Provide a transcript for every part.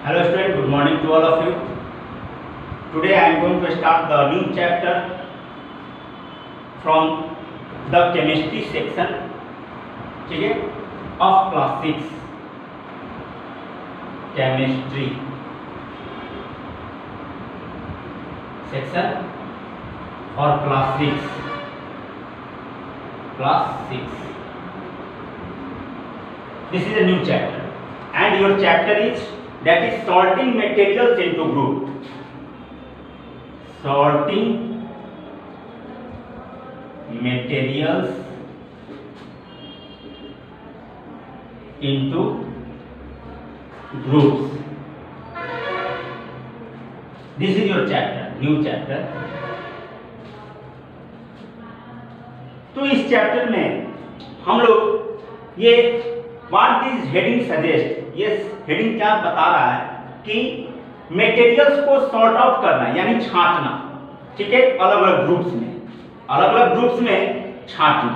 Hello student, good morning to all of you. Today I am going to start the new chapter from the chemistry section, ठीक है, of class 6 chemistry section और class 6. This is a new chapter and your chapter is that is sorting materials into group. Sorting materials into groups. This is your chapter, new chapter. तो इस chapter में हम लोग ये what this heading suggest, ये heading क्या बता रहा है कि मटेरियल्स को सॉर्ट आउट करना यानी छांटना, ठीक है, अलग अलग ग्रुप्स में छांटना,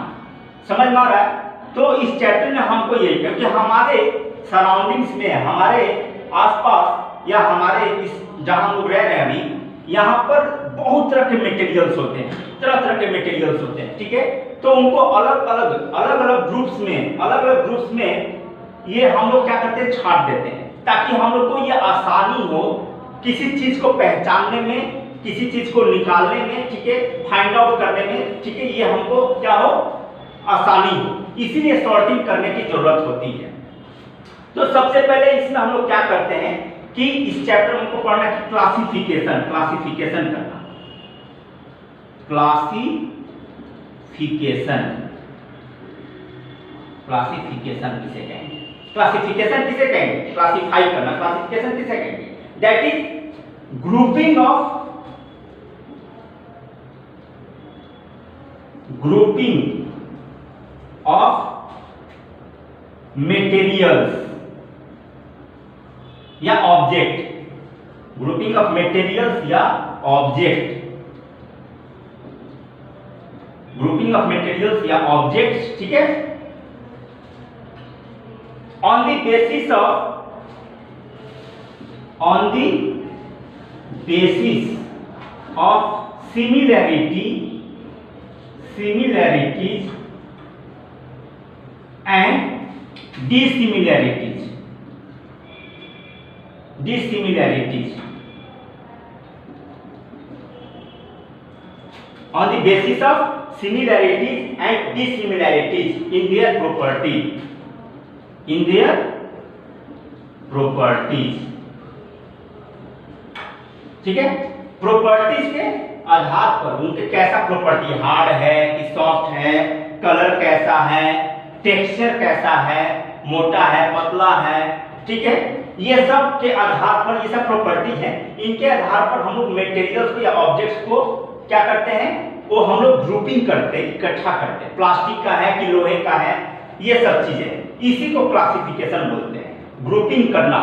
समझ में आ रहा है। तो इस चैप्टर में हमको यही, क्योंकि हमारे सराउंडिंग्स में, हमारे आसपास या हमारे इस जहां हम लोग रह रहे हैं अभी, यहाँ पर बहुत तरह के मटेरियल्स होते हैं, तरह के मटेरियल्स होते हैं, ठीक है। तो उनको अलग अलग ग्रुप्स में ये हम लोग क्या करते हैं, छांट देते हैं, ताकि हम लोग को ये आसानी हो किसी चीज को पहचानने में, किसी चीज को निकालने में, ठीक है, फाइंड आउट करने में, ठीक है, ये हमको क्या हो, आसानी हो, इसीलिए सॉर्टिंग करने की जरूरत होती है। तो सबसे पहले इसमें हम लोग क्या करते हैं कि इस चैप्टर में हमको पढ़ना है क्लासिफिकेशन करना। क्लासिफिकेशन किसे कहेंगे? क्लासिफिकेशन किसे कहेंगे? क्लासिफाई करना। क्लासिफिकेशन किसे कहेंगे? That is grouping of materials या ऑब्जेक्ट, ग्रुपिंग ऑफ मटेरियल्स या ऑब्जेक्ट, ग्रुपिंग ऑफ मटेरियल्स या ऑब्जेक्ट्स, ठीक है, on the basis of similarities and dissimilarities, on the basis of similarities and dissimilarities in their properties, ठीक है। Properties के आधार पर उनके कैसा प्रॉपर्टी, हार्ड है कि सॉफ्ट है, कलर कैसा है, टेक्सचर कैसा है, मोटा है, पतला है, ठीक है, ये सब के आधार पर, ये सब प्रॉपर्टी है, इनके आधार पर हम लोग मटेरियल्स को या ऑब्जेक्ट्स को क्या करते हैं, वो हम लोग ग्रुपिंग करते हैं, इकट्ठा करते हैं, प्लास्टिक का है कि लोहे का है, ये सब चीजें, इसी को क्लासिफिकेशन बोलते हैं। ग्रुपिंग करना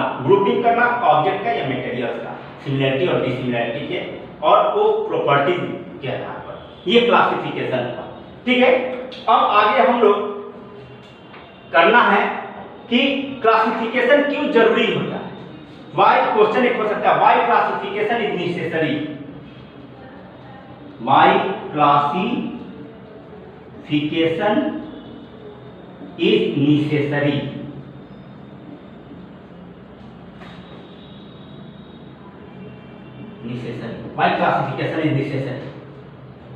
ऑब्जेक्ट का या मटेरियल्स का, सिमिलरिटी और डिसिमिलरिटी के और वो प्रॉपर्टीज के आधार पर, ये क्लासिफिकेशन का, ठीक है। अब आगे हम लोग करना है कि क्लासिफिकेशन क्यों जरूरी होता है। व्हाई, क्वेश्चन एक हो सकता है, why classification is necessary, why classification is necessary, why classification is necessary,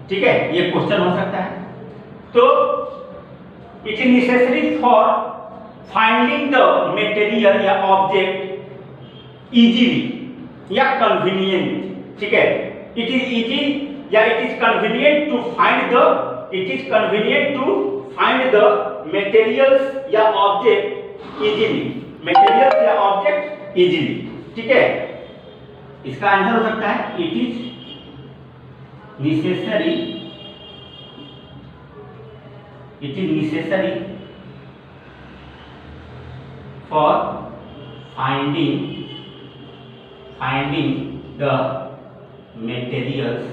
ठीक है, ये क्वेश्चन हो सकता है। तो it is necessary for finding the material या ऑब्जेक्ट इजीली या कन्वीनियंट, ठीक है, इट इज इजी या it is convenient to find the materials या ऑब्जेक्ट इजीली, ठीक है। इसका आंसर हो सकता है it is necessary for finding the materials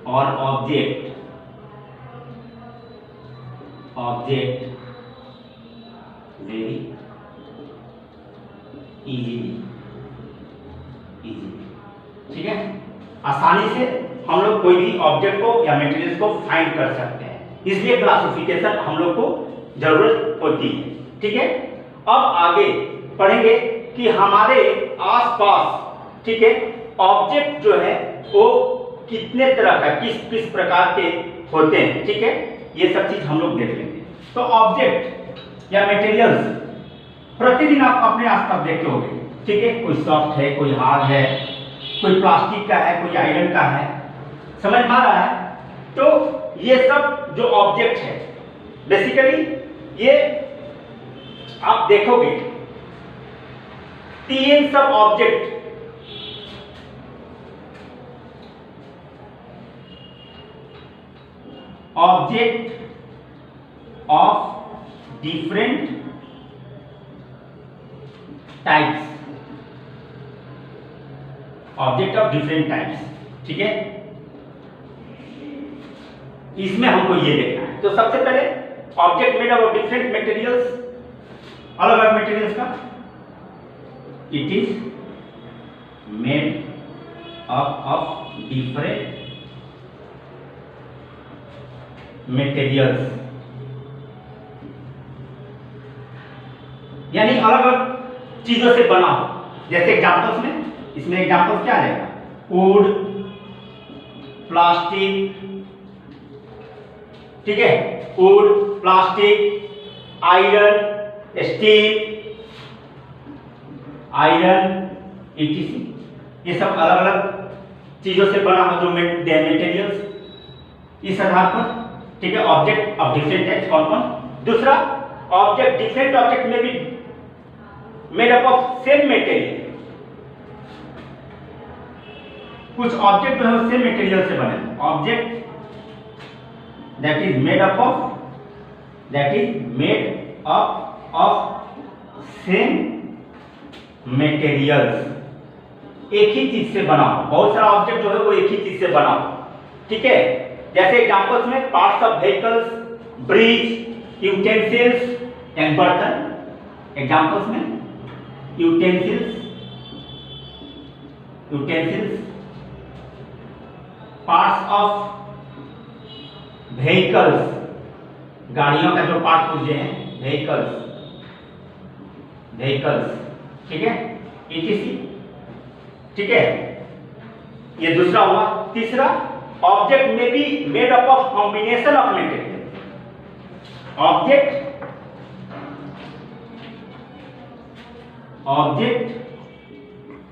और ऑब्जेक्ट वेरी इजीली, ठीक है। आसानी से हम लोग कोई भी ऑब्जेक्ट को या मटेरियल को फाइंड कर सकते हैं, इसलिए क्लासिफिकेशन हम लोग को जरूरत होती है, ठीक है। अब आगे पढ़ेंगे कि हमारे आसपास, ठीक है, ऑब्जेक्ट जो है वो कितने तरह का, किस किस प्रकार के होते हैं, ठीक है। ये सब चीज हम लोग देख लेंगे। तो ऑब्जेक्ट या मटेरियल्स प्रतिदिन आप अपने आसपास देखते होंगे, ठीक है। कोई सॉफ्ट है, कोई हार्ड है, कोई प्लास्टिक का है, कोई आयरन का है, समझ में आ रहा है। तो ये सब जो ऑब्जेक्ट है बेसिकली ये आप देखोगे तीन सब object of different types, object of different types, ठीक है। इसमें हमको ये देखना है। तो सबसे पहले object made of different materials, अलग अलग मटेरियल्स का, it is made up of different materials, यानी अलग अलग चीजों से बना हो। जैसे एग्जांपल्स में, इसमें एग्जांपल्स क्या आएगा, वुड, प्लास्टिक, ठीक है, would, plastic, iron, steel, iron, etc, ये सब अलग अलग चीजों से बना हो जो मटेरियल्स, इस आधार पर, ठीक है। ऑब्जेक्ट ऑफ डिफरेंट टाइप्स कौन कौन। दूसरा, ऑब्जेक्ट डिफरेंट ऑब्जेक्ट में भी made up of same material, कुछ ऑब्जेक्ट जो है सेम मटेरियल से बने, object that is made up of same materials, एक ही चीज से बना हो। बहुत सारा ऑब्जेक्ट जो है वो एक ही चीज से बना हो, ठीक है। जैसे एग्जांपल्स में parts of vehicles, bridge, utensils and बर्तन। एग्जांपल्स में यूटेंसिल्स, पार्ट्स ऑफ व्हीकल्स, गाड़ियों का जो पार्ट पुर्जे हैं, व्हीकल्स, ठीक है, etc, ठीक है। ये दूसरा हुआ। तीसरा, ऑब्जेक्ट में भी made up of combination of material, object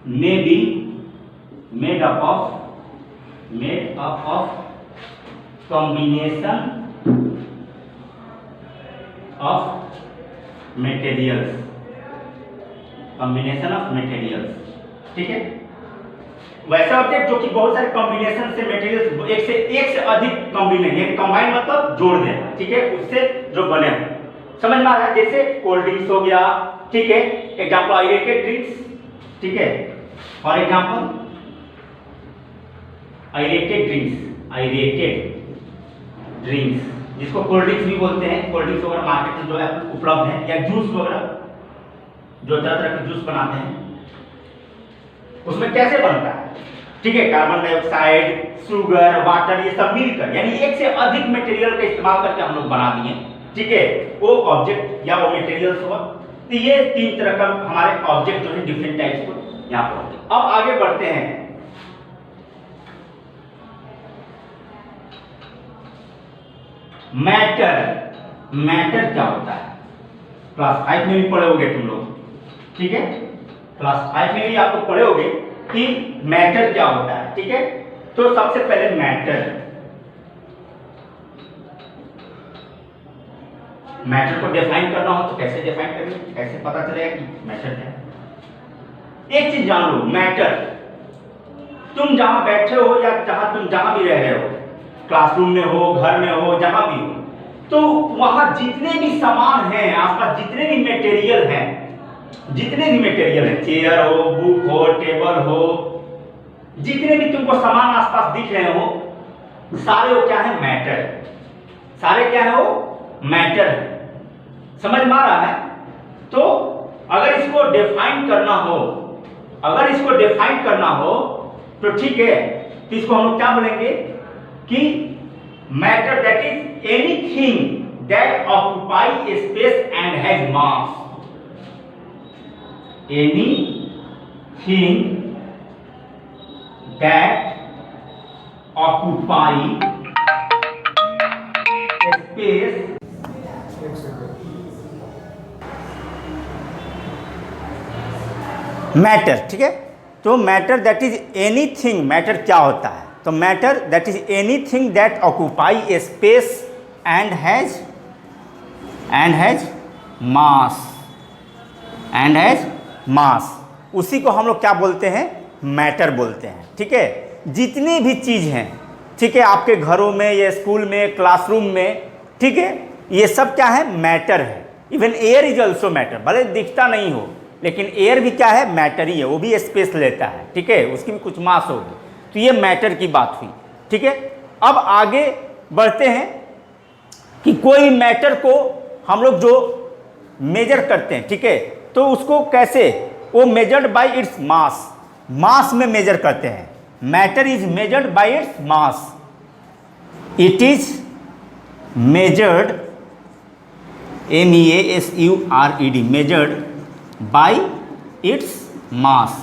में भी made up of combination of materials, ठीक है। वैसा ऑब्जेक्ट जो कि बहुत सारे कॉम्बिनेशन से मटेरियल्स, एक से अधिक कॉम्बिनेशन, यानी कंबाइन मतलब जोड़ देना, ठीक है, उससे जो बने हो, समझ में आ रहा है। जैसे कोल्ड ड्रिंक्स हो गया, ठीक है, एग्जांपल आयरेटेड ड्रिंक्स, ठीक है, और एग्जांपल आयरेटेड ड्रिंक्स, जिसको कोल्ड ड्रिंक्स भी बोलते हैं। कोल्ड ड्रिंक्स वगैरह मार्केट में जो है उपलब्ध है, या जूस वगैरह जो तरह तरह के जूस बनाते हैं, उसमें कैसे बनता है, ठीक है, कार्बन डाइऑक्साइड, शुगर, वाटर, ये सब मिलकर, यानी एक से अधिक मटेरियल का इस्तेमाल करके हम लोग बना दिए, ठीक है, वो ऑब्जेक्ट या वो मटेरियल्स हुआ। तो ये तीन तरह का हमारे ऑब्जेक्ट जो है डिफरेंट टाइप्स को यहाँ पर होते हैं। अब आगे बढ़ते हैं। मैटर क्या होता है, क्लास 5 में भी पढ़े होगे तुम लोग, ठीक है, क्लास 5 में भी आप लोग पढ़े होगे कि मैटर क्या होता है, ठीक है। तो सबसे पहले मैटर को डिफाइन करना हो तो कैसे डिफाइन करेंगे, कैसे पता चलेगा कि मैटर क्या है। एक चीज जान लो, मैटर, तुम जहां बैठे हो या तुम जहां भी रह रहे हो, क्लासरूम में हो, घर में हो, जहां भी हो, तो वहां जितने भी सामान हैं आसपास, जितने भी मटेरियल हैं, चेयर हो, बुक हो, टेबल हो, जितने भी तुमको सामान आसपास दिख रहे हो, सारे वो क्या है, मैटर, सारे क्या है वो मैटर है। समझ में आ रहा है। तो अगर इसको डिफाइन करना हो, तो ठीक है, तो इसको हम लोग क्या बोलेंगे कि matter that is anything that occupy space and has mass, anything that occupy space matter, ठीक है। तो matter that is anything, matter क्या होता है, तो matter that is anything that occupy A space and has मास, उसी को हम लोग क्या बोलते हैं, मैटर बोलते हैं, ठीक है। जितनी भी चीज़ हैं, ठीक है, आपके घरों में या स्कूल में, क्लासरूम में, ठीक है, ये सब क्या है, मैटर है। Even air is also matter, भले दिखता नहीं हो लेकिन एयर भी क्या है, मैटर ही है, वो भी स्पेस लेता है, ठीक है, उसकी भी कुछ मास होगी। तो ये मैटर की बात हुई, ठीक है। अब आगे बढ़ते हैं कि कोई मैटर को हम लोग जो मेजर करते हैं, ठीक है, तो उसको कैसे, वो मेजर्ड बाय इट्स मास में मेजर करते हैं। Matter is measured by its mass, it is measured MEASURED, measured by its mass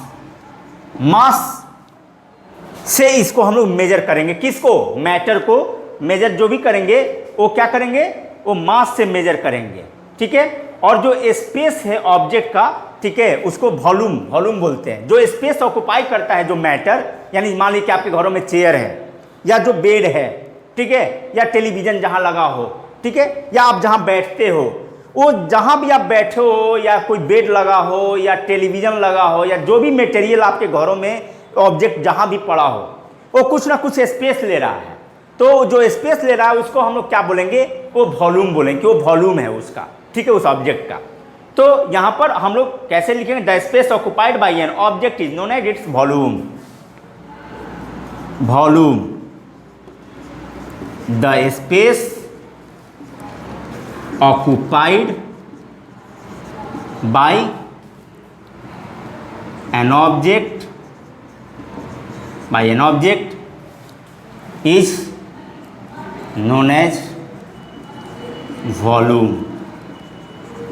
से इसको हम लोग मेजर करेंगे। किसको, मैटर को मेजर जो भी करेंगे वो क्या करेंगे, वो मास से मेजर करेंगे, ठीक है। और जो स्पेस है ऑब्जेक्ट का, ठीक है, उसको वॉल्यूम बोलते हैं। जो स्पेस ऑक्युपाई करता है जो मैटर, यानी मान लीजिए कि आपके घरों में चेयर है या जो बेड है, ठीक है, या टेलीविज़न जहाँ लगा हो, ठीक है, या आप जहाँ बैठते हो, वो जहाँ भी आप बैठे हो या कोई बेड लगा हो या टेलीविज़न लगा हो या जो भी मटेरियल आपके घरों में ऑब्जेक्ट जहाँ भी पड़ा हो, वो कुछ ना कुछ स्पेस ले रहा है। तो जो स्पेस ले रहा है उसको हम लोग क्या बोलेंगे, वो वॉल्यूम बोलेंगे, वो वॉल्यूम है उसका, ठीक है, उस ऑब्जेक्ट का। तो यहाँ पर हम लोग कैसे लिखेंगे, the space occupied by an object is known as its volume, the space occupied by an object is known as volume,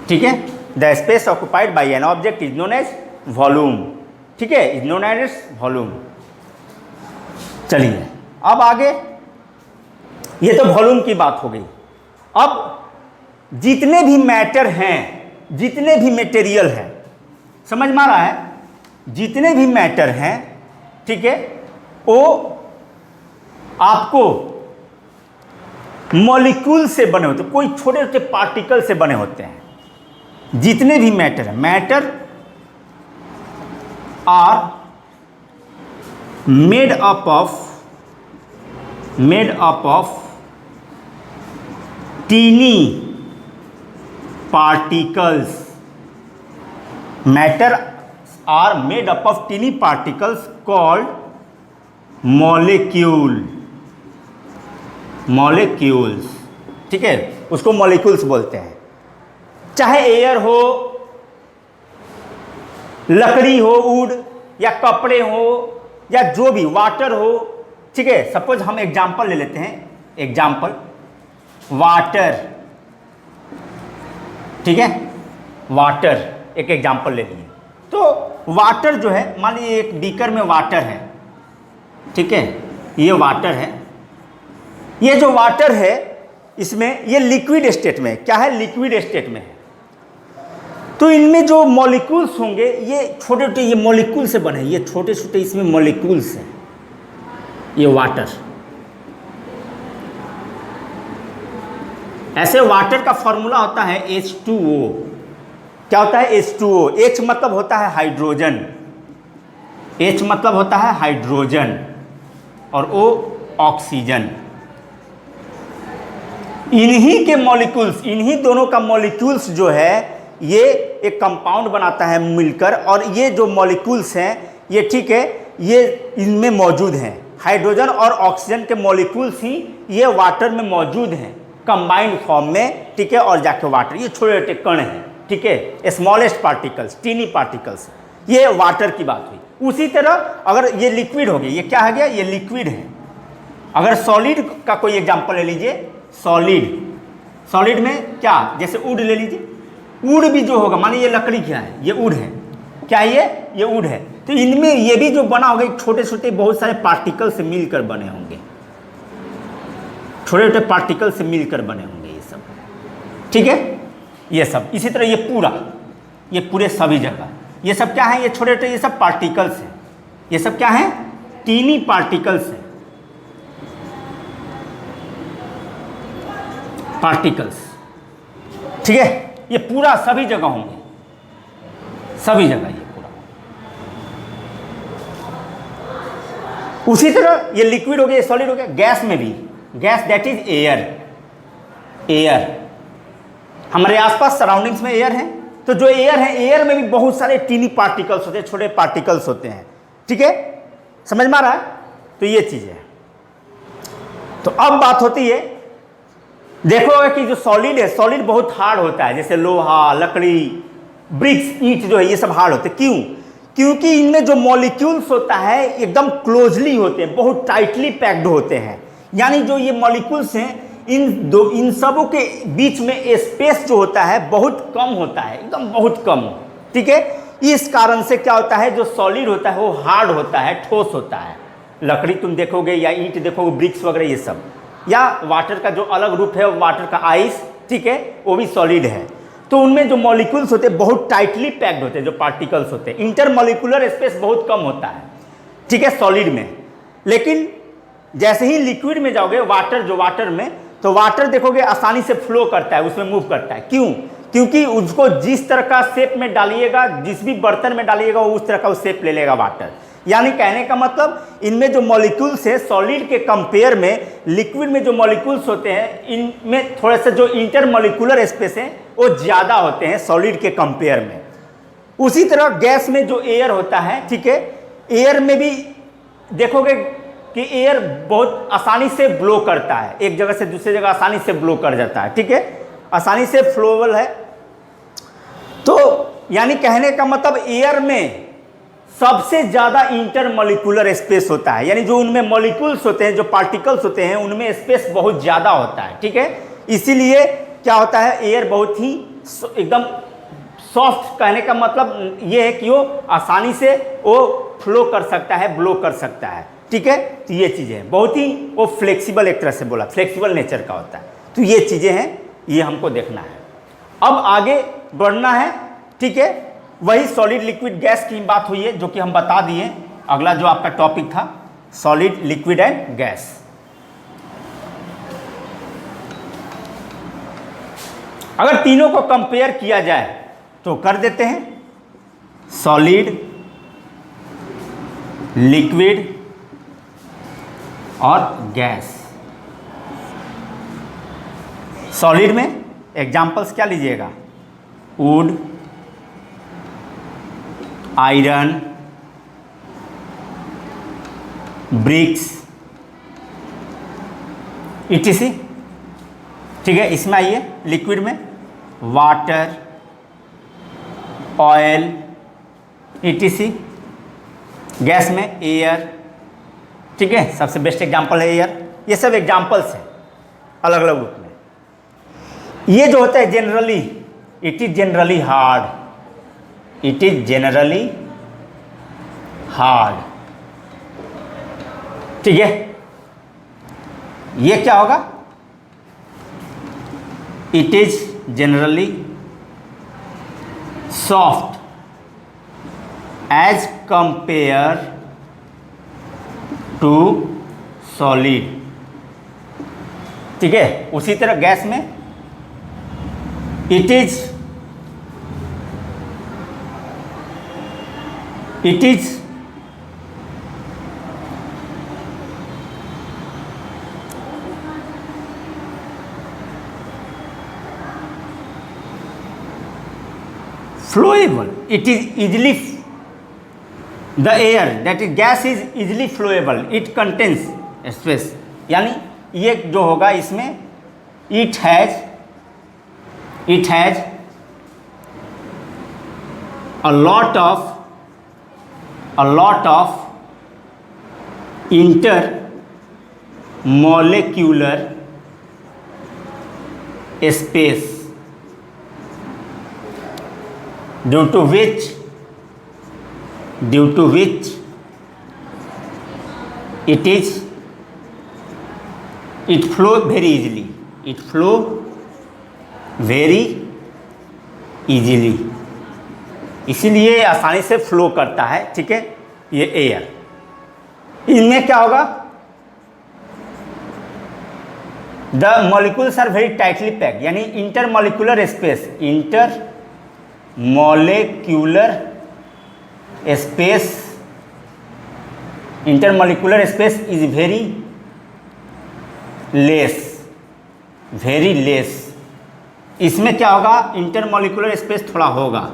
ठीक है। The space occupied by an object is known as volume, ठीक है, is known as volume. चलिए अब आगे, ये तो volume की बात हो गई। अब जितने भी मैटर हैं, जितने भी मटेरियल हैं, समझ में आ रहा है, जितने भी मैटर हैं, ठीक है, वो आपको मॉलिक्यूल से बने होते, कोई छोटे छोटे पार्टिकल से बने होते हैं। जितने भी मैटर हैं, matter are made up of tiny particles, matter are made up of teeny particles called molecules, ठीक है, उसको molecules बोलते हैं। चाहे एयर हो, लकड़ी हो, वुड, या कपड़े हो, या जो भी, वाटर हो, ठीक है। सपोज हम एग्जाम्पल ले लेते हैं, एग्जाम्पल वाटर, ठीक है, वाटर एक एग्जाम्पल ले लिए। तो वाटर जो है, मान लीजिए एक बीकर में वाटर है, ठीक है, ये वाटर है। ये जो वाटर है इसमें ये लिक्विड स्टेट में, क्या है, लिक्विड स्टेट में है। तो इनमें जो मॉलिक्यूल्स होंगे ये छोटे छोटे, ये मॉलिक्यूल से बने, ये छोटे छोटे इसमें मॉलिक्यूल्स हैं, ये वाटर। ऐसे वाटर का फॉर्मूला होता है H2O। क्या होता है, H2O। H मतलब होता है हाइड्रोजन, H मतलब होता है हाइड्रोजन, और O ऑक्सीजन। इन्हीं के मॉलिक्यूल्स, इन्हीं दोनों का मॉलिक्यूल्स जो है ये एक कंपाउंड बनाता है मिलकर, और ये जो मॉलिक्यूल्स हैं ये, ठीक है, ये इनमें मौजूद हैं। हाइड्रोजन और ऑक्सीजन के मॉलिक्यूल्स ही ये वाटर में मौजूद हैं कंबाइंड फॉर्म में, ठीक है, और जाके वाटर, ये छोटे छोटे कण हैं, ठीक है, स्मॉलेस्ट पार्टिकल्स, टीनी पार्टिकल्स, ये वाटर की बात हुई। उसी तरह अगर ये लिक्विड हो गया, ये क्या हो गया, ये लिक्विड है। अगर सॉलिड का कोई एग्जांपल ले लीजिए, सॉलिड में क्या, जैसे वुड ले लीजिए, वुड भी जो होगा, मानिए ये लकड़ी क्या है, ये वुड है, क्या है ये वुड है, तो इनमें ये भी जो बना होगा छोटे छोटे बहुत सारे पार्टिकल से मिलकर बने होंगे, छोटे छोटे पार्टिकल से मिलकर बने होंगे ये सब, ठीक है, ये सब। इसी तरह ये पूरे सभी जगह ये सब क्या है, ये छोटे छोटे ये सब पार्टिकल्स हैं, ये सब क्या है, टीनी पार्टिकल्स हैं, पार्टिकल्स, ठीक है। ये पूरा सभी जगह होंगे, सभी जगह ये पूरा। उसी तरह ये लिक्विड हो गया, सॉलिड हो गया। गैस में भी, गैस दैट इज एयर, हमारे आसपास सराउंडिंग्स में एयर है, तो जो एयर है, एयर में भी बहुत सारे टीनी पार्टिकल्स होते हैं, छोटे पार्टिकल्स होते हैं, ठीक है, समझ में आ रहा है। तो ये चीज है। तो अब बात होती है, देखोगे कि जो सॉलिड है, सॉलिड बहुत हार्ड होता है, जैसे लोहा, लकड़ी, ब्रिक्स, ईंट जो है, ये सब हार्ड होते हैं। क्यों? क्योंकि इनमें जो मॉलिक्यूल्स होता है एकदम क्लोजली होते हैं, बहुत टाइटली पैक्ड होते हैं, यानी जो ये मॉलिक्यूल्स हैं इन सबों के बीच में स्पेस जो होता है बहुत कम होता है, एकदम बहुत कम, ठीक है। इस कारण से क्या होता है, जो सॉलिड होता है वो हार्ड होता है, ठोस होता है। लकड़ी तुम देखोगे या ईंट देखोगे, ब्रिक्स वगैरह ये सब, या वाटर का जो अलग रूप है, वाटर का आइस, ठीक है, वो भी सॉलिड है। तो उनमें जो मॉलिक्यूल्स होते हैं बहुत टाइटली पैक्ड होते हैं, जो पार्टिकल्स होते हैं, इंटरमॉलिक्यूलर स्पेस बहुत कम होता है, ठीक है, सॉलिड में। लेकिन जैसे ही लिक्विड में जाओगे, वाटर में, तो वाटर देखोगे आसानी से फ्लो करता है, उसमें मूव करता है। क्यों? क्योंकि उसको जिस तरह का शेप में डालिएगा, जिस भी बर्तन में डालिएगा, वो उस तरह का शेप ले लेगा वाटर। यानी कहने का मतलब इनमें जो मॉलिक्यूल्स है, सॉलिड के कंपेयर में लिक्विड में जो मॉलिक्यूल्स होते हैं, इनमें थोड़ा सा जो इंटरमॉलिक्यूलर स्पेस है वो ज़्यादा होते हैं सॉलिड के कंपेयर में। उसी तरह गैस में जो एयर होता है, ठीक है, एयर में भी देखोगे कि एयर बहुत आसानी से ब्लो करता है, एक जगह से दूसरी जगह आसानी से ब्लो कर जाता है, ठीक है, आसानी से फ्लोएबल है। तो यानी कहने का मतलब एयर में सबसे ज़्यादा इंटरमॉलिक्यूलर स्पेस होता है, यानी जो उनमें मॉलिक्यूल्स होते हैं, जो पार्टिकल्स होते हैं, उनमें स्पेस बहुत ज़्यादा होता है, ठीक है। इसीलिए क्या होता है, एयर बहुत ही एकदम सॉफ्ट, कहने का मतलब ये है कि वो आसानी से वो फ्लो कर सकता है, ब्लो कर सकता है, ठीक है। तो ये चीज़ें बहुत ही वो फ्लेक्सिबल, एक तरह से बोला फ्लेक्सिबल नेचर का होता है। तो ये चीज़ें हैं, ये हमको देखना है। अब आगे बढ़ना है, ठीक है। वही सॉलिड लिक्विड गैस की बात हुई है, जो कि हम बता दिए। अगला जो आपका टॉपिक था सॉलिड लिक्विड एंड गैस। अगर तीनों को कंपेयर किया जाए तो कर देते हैं, सॉलिड, लिक्विड और गैस। सॉलिड में एग्जांपल्स क्या लीजिएगा, वुड, आयरन, ब्रिक्स, etc, ठीक है। इसमें आइए लिक्विड में वाटर, ऑयल, etc। गैस में एयर, ठीक है, सबसे बेस्ट एग्जांपल है एयर। ये सब एग्जांपल्स हैं अलग अलग रूप में। ये जो होता है generally, it is generally hard, it is generally hard, ठीक है। ये क्या होगा, it is generally soft as compare to solid, ठीक है। उसी तरह गैस में it is flowable, it is easily, the air that is gas is easily flowable, it contains space। यानी ये जो होगा इसमें it has a lot of intermolecular space due to which it flow very easily, इसीलिए आसानी से flow करता है, ठीक है, ये एयर। इनमें क्या होगा, the molecules are very tightly packed, यानी intermolecular space is very less. इसमें क्या होगा, इंटरमॉलिक्यूलर स्पेस थोड़ा होगा,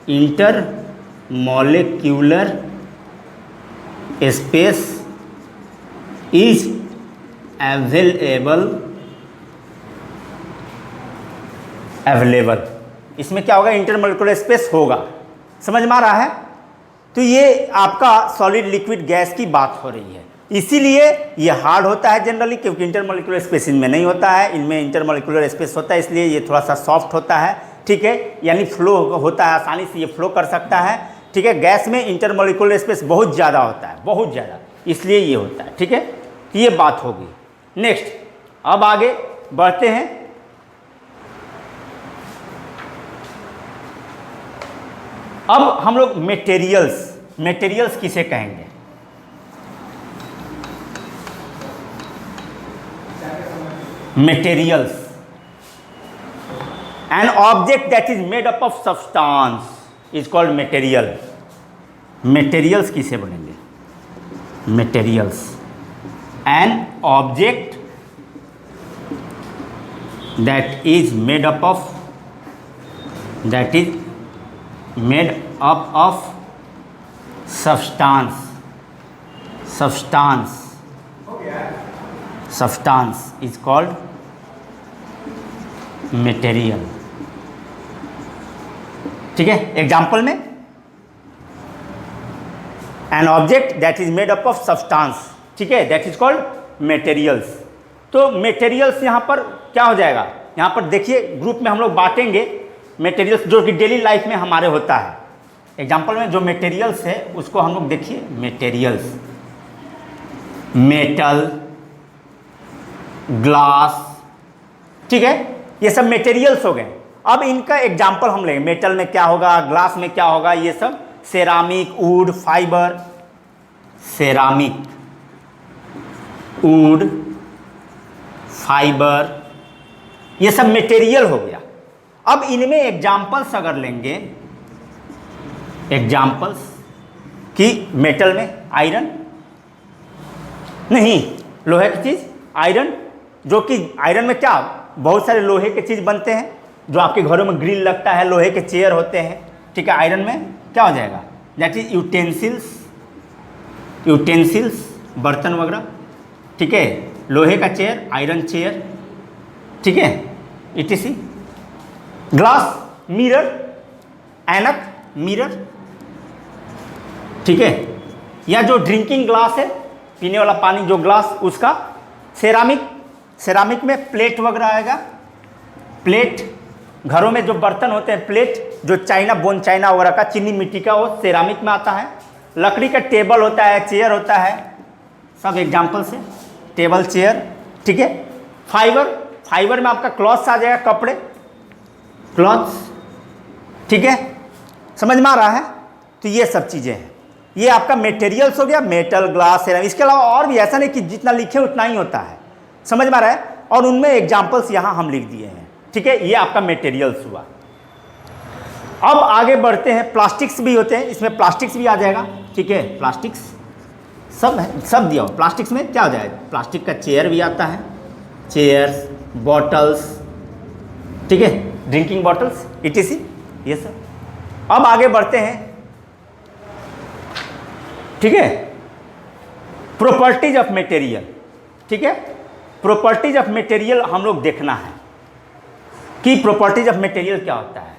इंटरमॉलिक्यूलर स्पेस इज अवेलेबल। इसमें क्या होगा, इंटरमॉलिक्यूलर स्पेस होगा। समझ में आ रहा है? तो ये आपका सॉलिड लिक्विड गैस की बात हो रही है, इसीलिए ये हार्ड होता है जनरली, क्योंकि इंटरमॉलिक्यूलर स्पेस इनमें नहीं होता है, इनमें इंटरमॉलिक्यूलर स्पेस होता है, इसलिए ये थोड़ा सा सॉफ्ट होता है, ठीक है, यानी फ्लो होता है, आसानी से ये फ्लो कर सकता है, ठीक है। गैस में इंटरमॉलिक्यूलर स्पेस बहुत ज़्यादा होता है, बहुत ज़्यादा, इसलिए ये होता है, ठीक है। ये बात होगी। नेक्स्ट, अब आगे बढ़ते हैं। अब हम लोग मेटेरियल्स किसे कहेंगे? Materials, an object that is made up of substance is called material. Materials किसे बोलेंगे? Materials, an object that is made up of substance is called material, ठीक है। एग्जाम्पल में, an object that is made up of substance, ठीक है, that is called materials. तो materials यहाँ पर क्या हो जाएगा, यहाँ पर देखिए ग्रुप में हम लोग बांटेंगे मेटेरियल्स जो कि डेली लाइफ में हमारे होता है। एग्जाम्पल में जो मेटेरियल्स है उसको हम लोग देखिए, मेटेरियल्स, मेटल, ग्लास, ठीक है, ये सब मेटेरियल्स हो गए। अब इनका एग्जाम्पल हम लेंगे, मेटल में क्या होगा, ग्लास में क्या होगा, ये सब ceramic, would, fibre, ceramic, would, fibre, ये सब मटेरियल हो गया। अब इनमें एग्जाम्पल्स अगर लेंगे, एग्जाम्पल्स कि मेटल में आयरन, नहीं लोहे की चीज़ आयरन, जो कि आयरन में क्या बहुत सारे लोहे के चीज़ बनते हैं, जो आपके घरों में ग्रिल लगता है, लोहे के चेयर होते हैं, ठीक है। आयरन में क्या हो जाएगा, दैट इज यूटेंसिल्स, बर्तन वगैरह, ठीक है, लोहे का चेयर, आयरन चेयर, ठीक है, etc। ग्लास, मिरर, ऐनक, मिरर, ठीक है, या जो ड्रिंकिंग ग्लास है, पीने वाला पानी जो ग्लास, उसका सेरामिक में प्लेट वगैरह आएगा। प्लेट, घरों में जो बर्तन होते हैं, प्लेट जो चाइना, बोन चाइना वगैरह का, चीनी मिट्टी का, वो सेरामिक में आता है। लकड़ी का टेबल होता है, चेयर होता है, सब एग्जाम्पल से, टेबल, चेयर, ठीक है। फाइबर में आपका क्लॉथ्स आ जाएगा, कपड़े, क्लॉथ्स, ठीक है, समझ में आ रहा है? तो ये सब चीज़ें हैं, ये आपका मटेरियल्स हो गया, मेटल, ग्लास, सेरामिक। इसके अलावा और भी, ऐसा नहीं कि जितना लिखे उतना ही होता है, समझ में आ रहा है? और उनमें एग्जाम्पल्स यहाँ हम लिख दिए हैं, ठीक है, ये आपका मटेरियल्स हुआ। अब आगे बढ़ते हैं, प्लास्टिक्स भी होते हैं, इसमें प्लास्टिक्स भी आ जाएगा, ठीक है, प्लास्टिक्स सब है, सब दिया हो। प्लास्टिक्स में क्या हो जाएगा, प्लास्टिक का चेयर भी आता है, चेयर्स, बॉटल्स, ठीक है, ड्रिंकिंग बॉटल्स, etc, ये सब। अब आगे बढ़ते हैं, ठीक है, प्रॉपर्टीज ऑफ मटेरियल, ठीक है। प्रॉपर्टीज ऑफ मटेरियल हम लोग देखना है कि प्रॉपर्टीज ऑफ मटेरियल क्या होता है,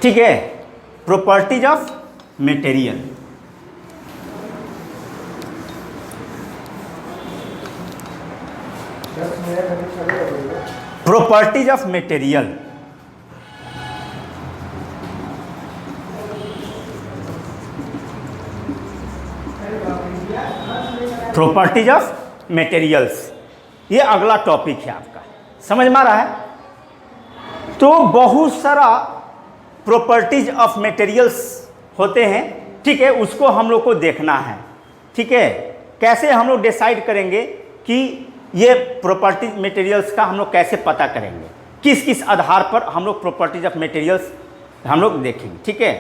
ठीक है। Properties of material. Properties of material. Properties of materials, ये अगला टॉपिक है आपका, समझ में आ रहा है। तो बहुत सारा प्रॉपर्टीज ऑफ मटेरियल्स होते हैं, ठीक है, उसको हम लोग को देखना है, ठीक है। कैसे हम लोग डिसाइड करेंगे कि ये प्रॉपर्टीज मटेरियल्स का हम लोग कैसे पता करेंगे, किस किस आधार पर हम लोग प्रॉपर्टीज ऑफ मटेरियल्स हम लोग देखेंगे, ठीक है।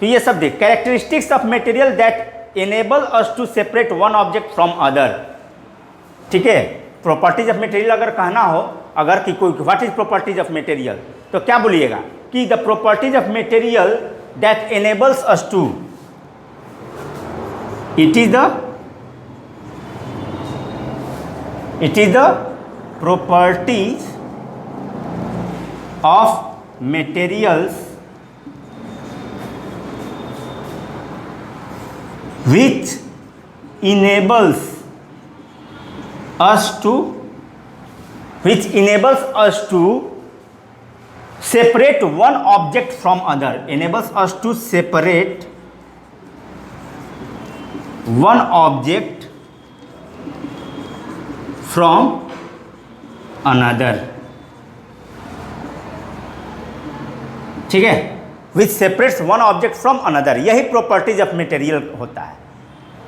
तो ये सब देख, characteristics of material that enable us to separate one object from other, ठीक है। प्रॉपर्टीज ऑफ मटेरियल अगर कहना हो, अगर कि कोई what is properties of material, तो क्या बोलिएगा कि the properties of material that enables us to, it is the properties of materials which enables us to separate one object from other, enables us to separate one object from another, ठीक है। Which separates one object from another, यही properties of material होता है।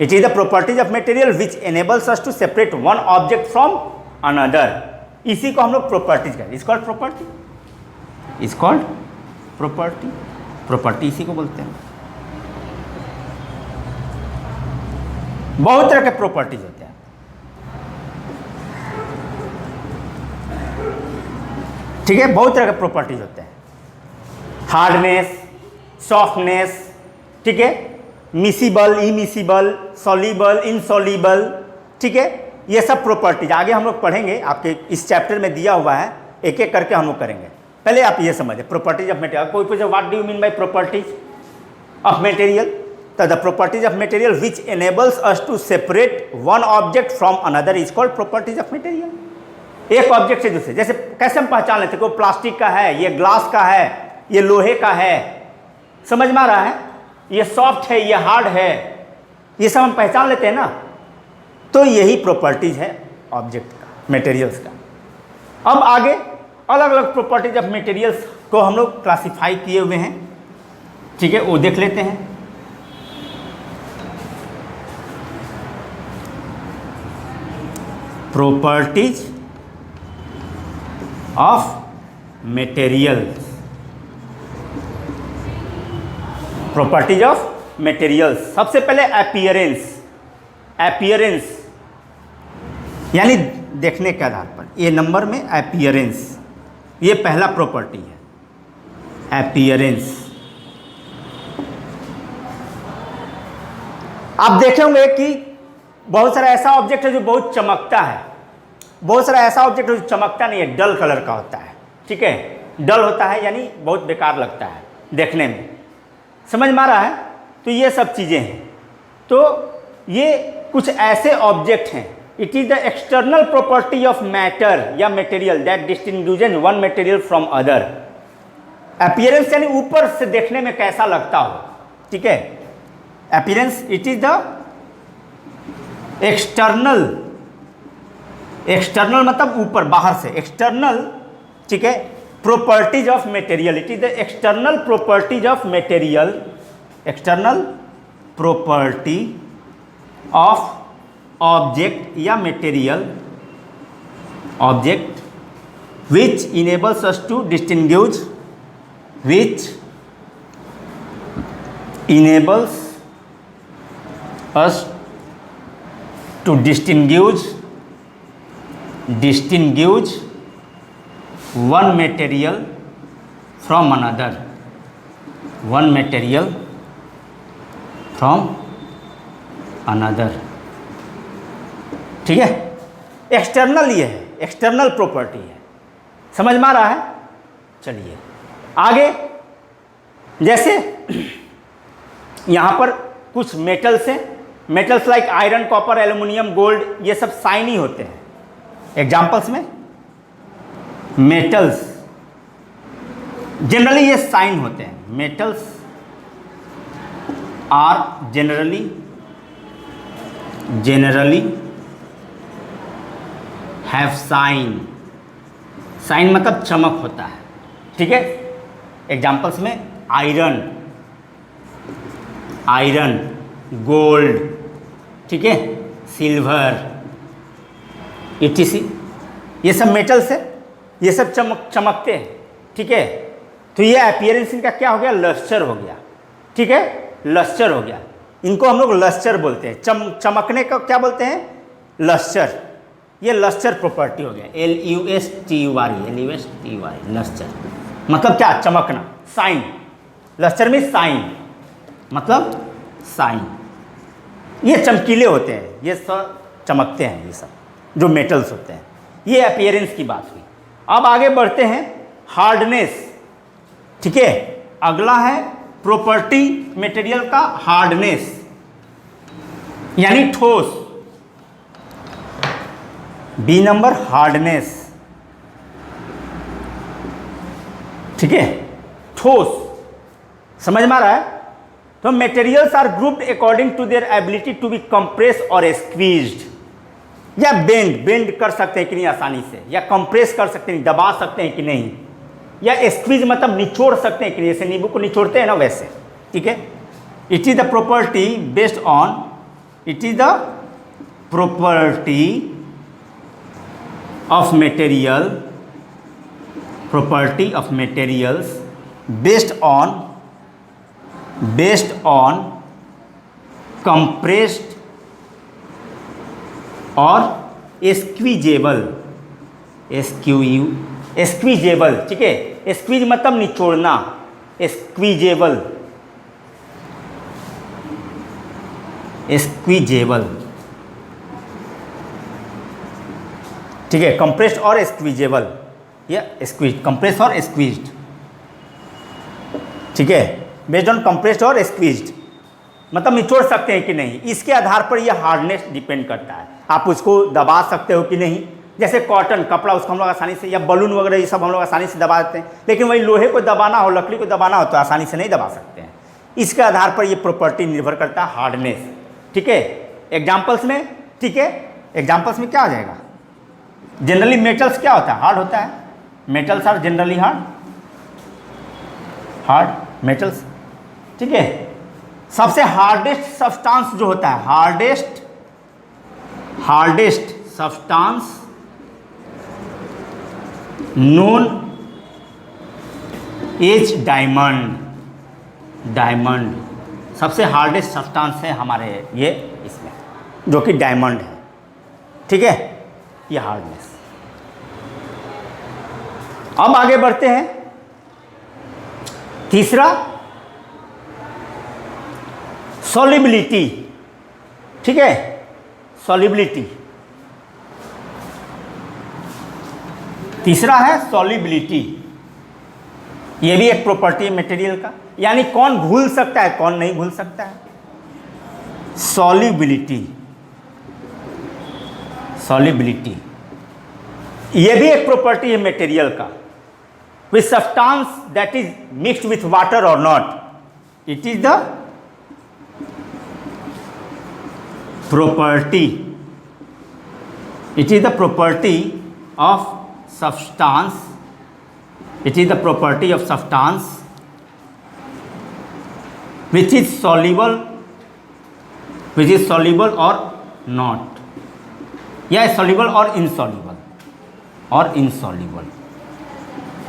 It is the properties of material which enables us to separate one object from another, इसी को हम लोग properties कहते हैं। Is called property, is called property, property इसी को बोलते हैं। बहुत तरह के प्रॉपर्टीज होते हैं, ठीक है, बहुत तरह के प्रॉपर्टीज होते हैं। हार्डनेस, सॉफ्टनेस, ठीक है, मिसिबल, इमिसिबल, सॉल्युबल, इनसॉल्युबल, ठीक है, ये सब प्रॉपर्टीज आगे हम लोग पढ़ेंगे, आपके इस चैप्टर में दिया हुआ है, एक एक करके हम लोग करेंगे। पहले आप ये समझें प्रॉपर्टीज ऑफ मटेरियल। कोई पूछे what do you mean by properties of material, तो the properties of material which enables us to separate one object from another is called properties of material. एक ऑब्जेक्ट से दूसरे, जैसे कैसे हम पहचान लेते हैं कोई प्लास्टिक का है, ये ग्लास का है, ये लोहे का है, समझ में आ रहा है, ये सॉफ्ट है, ये हार्ड है, ये सब हम पहचान लेते हैं ना। तो यही प्रॉपर्टीज है ऑब्जेक्ट का, मटेरियल्स का। अब आगे अलग अलग प्रॉपर्टीज ऑफ मटेरियल्स को हम लोग क्लासिफाई किए हुए हैं, ठीक है, वो देख लेते हैं। Properties of materials, properties of materials. सबसे पहले अपीयरेंस, अपीयरेंस यानी देखने के आधार पर, ये नंबर में अपीयरेंस, ये पहला प्रॉपर्टी है, अपीयरेंस। आप देखेंगे कि बहुत सारा ऐसा ऑब्जेक्ट है जो बहुत चमकता है, बहुत सारा ऐसा ऑब्जेक्ट है जो चमकता नहीं है, डल कलर का होता है, ठीक है, डल होता है यानी बहुत बेकार लगता है देखने में, समझ में आ रहा है। तो ये सब चीज़ें हैं। तो ये कुछ ऐसे ऑब्जेक्ट हैं, it is the external property of matter या material that distinguishes one material from other. Appearance यानी ऊपर से देखने में कैसा लगता हो, ठीक है, appearance it is the external, external मतलब ऊपर बाहर से, एक्सटर्नल, ठीक है, properties of material, it is the external properties of material, external property of object या material, object which enables us to distinguish, which enables us to distinguish one material from another, one material from another, ठीक है। External ये है, external property है, समझ में आ रहा है। चलिए आगे, जैसे यहाँ पर कुछ मेटल्स हैं, metals like iron, copper, aluminium, gold, ये सब साइन ही होते हैं। एग्जाम्पल्स में मेटल्स जनरली ये साइन होते हैं, metals are generally have shine, shine मतलब चमक होता है, ठीक है। एग्जाम्पल्स में आयरन, गोल्ड, ठीक है, सिल्वर, etc, ये सब मेटल्स है, ये सब चमकते हैं, ठीक है। तो ये अपीयरेंस इनका क्या हो गया, लस्टर हो गया, ठीक है, लस्टर हो गया। इनको हम लोग लस्टर बोलते हैं, चमकने का क्या बोलते हैं, लस्टर। ये लस्टर प्रॉपर्टी हो गया, LUSTER, लस्टर मतलब क्या, चमकना, साइन। लस्टर में साइन मतलब साइन, ये चमकीले होते हैं, ये सब चमकते हैं, ये सब जो मेटल्स होते हैं। ये अपीयरेंस की बात हुई। अब आगे बढ़ते हैं, हार्डनेस, ठीक है। अगला है प्रॉपर्टी मटेरियल का हार्डनेस, यानी ठोस। बी नंबर हार्डनेस, ठीक है, ठोस, समझ में आ रहा है। तो materials are grouped according to their ability to be compress और स्क्वीज्ड, या बेंड कर सकते हैं कि नहीं आसानी से, या कंप्रेस कर सकते हैं, दबा सकते हैं कि नहीं, या स्क्वीज मतलब निचोड़ सकते हैं कि नहीं, जैसे नींबू को निचोड़ते हैं ना वैसे, ठीक है। It is the property based on, it is the property of material, property of materials based on compressed और स्क्वीजेबल, ठीक है। स्क्वीज मतलब निचोड़ना, स्क्वीजेबल, ठीक है। कंप्रेस्ड और स्क्वीजेबल, या स्क्वीज, कंप्रेस और स्क्वीज्ड, ठीक है। बेस्ड ऑन कंप्रेस्ड और स्क्वीज्ड मतलब निचोड़ सकते हैं कि नहीं, इसके आधार पर यह हार्डनेस डिपेंड करता है। आप उसको दबा सकते हो कि नहीं, जैसे कॉटन कपड़ा, उसको हम लोग आसानी से, या बलून वगैरह ये सब हम लोग आसानी से दबा देते हैं, लेकिन वही लोहे को दबाना हो, लकड़ी को दबाना हो तो आसानी से नहीं दबा सकते हैं। इसके आधार पर ये प्रॉपर्टी निर्भर करता है, हार्डनेस, ठीक है। एग्जाम्पल्स में, ठीक है, एग्जाम्पल्स में क्या आ जाएगा, जनरली मेटल्स क्या होता है, हार्ड होता है। Metals are generally hard metals, ठीक है। सबसे हार्डेस्ट सब्सटेंस जो होता है, hardest substance known as diamond सबसे हार्डेस्ट सब्सटेंस है हमारे ये इसमें, जो कि डायमंड है, ठीक है, ये हार्डनेस। अब आगे बढ़ते हैं, तीसरा सॉल्युबिलिटी, ठीक है, सॉल्युबिलिटी। तीसरा है सॉल्युबिलिटी, ये भी एक प्रॉपर्टी है मटेरियल का, यानी कौन घुल सकता है, कौन नहीं घुल सकता है। सॉल्युबिलिटी ये भी एक प्रॉपर्टी है मटेरियल का। With substance that is mixed with water और not, it is the property, it is the property of substance, it is the property of substance which is soluble or not, या soluble और insoluble,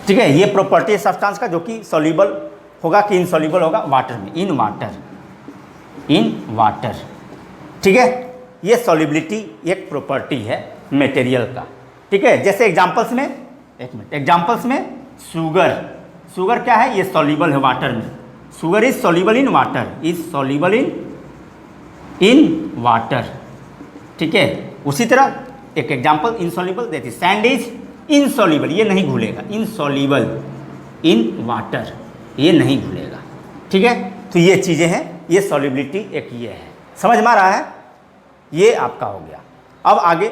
ठीक है। ये property है substance का जो कि सॉल्युबल होगा कि इनसॉल्युबल होगा वाटर में, इन वाटर, ठीक है। ये सॉल्युबिलिटी एक प्रॉपर्टी है मटेरियल का, ठीक है। जैसे एग्जांपल्स में, एक मिनट, एग्जांपल्स में शुगर क्या है, ये सॉल्युबल है वाटर में, sugar is soluble in water, ठीक है। उसी तरह एक example insoluble, that is sand is insoluble, ये नहीं घुलेगा, इनसॉल्युबल इन वाटर, ये नहीं घुलेगा, ठीक है। तो ये चीज़ें हैं ये सॉल्युबिलिटी एक ये है। समझ में आ रहा है? ये आपका हो गया। अब आगे